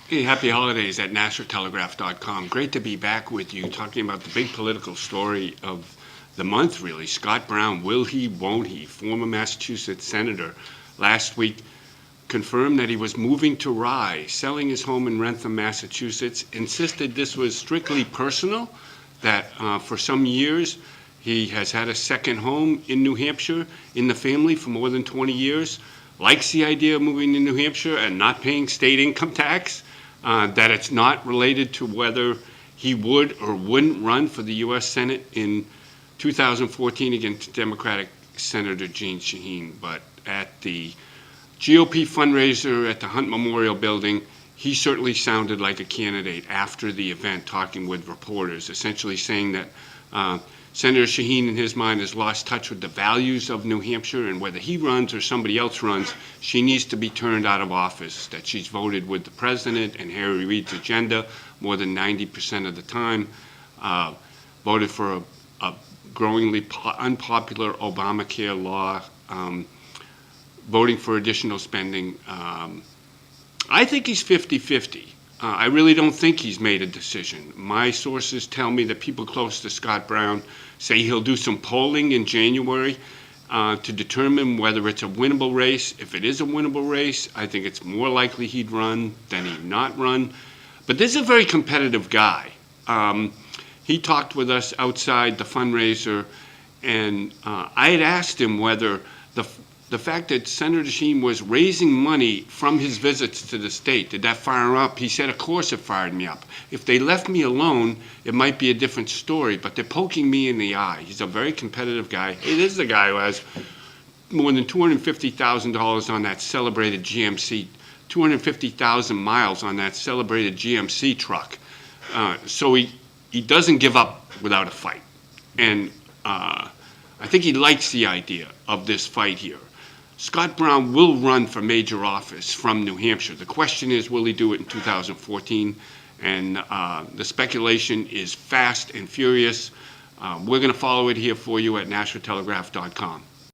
Hey, happy holidays at nationaltelegraph.com. Great to be back with you talking about the big political story of the month, really. Scott Brown, will he, won't he? Former Massachusetts senator last week confirmed that he was moving to Rye, selling his home in Rentham, Massachusetts, insisted this was strictly personal, that for some years he has had a second home in New Hampshire in the family for more than 20 years, likes the idea of moving to New Hampshire and not paying state income tax, that it's not related to whether he would or wouldn't run for the U.S. Senate in 2014 against Democratic Senator Jean Shaheen. But at the GOP fundraiser at the Hunt Memorial Building, he certainly sounded like a candidate after the event, talking with reporters, essentially saying that Senator Shaheen, in his mind, has lost touch with the values of New Hampshire, and whether he runs or somebody else runs, she needs to be turned out of office, that she's voted with the president and Harry Reid's agenda more than 90% of the time, voted for a growingly unpopular Obamacare law, voting for additional spending. I think he's 50-50. I really don't think he's made a decision. My sources tell me that people close to Scott Brown say he'll do some polling in January to determine whether it's a winnable race. If it is a winnable race, I think it's more likely he'd run than he'd not run. But this is a very competitive guy. He talked with us outside the fundraiser, and I had asked him whether the fact that Senator Shaheen was raising money from his visits to the state, did that fire him up? He said, of course it fired me up. If they left me alone, it might be a different story, but they're poking me in the eye. He's a very competitive guy. It is the guy who has more than $250,000 on that celebrated GMC, 250,000 miles on that celebrated GMC truck. So he doesn't give up without a fight. And I think he likes the idea of this fight here. Scott Brown will run for major office from New Hampshire. The question is, will he do it in 2014? And the speculation is fast and furious. We're going to follow it here for you at nationaltelegraph.com.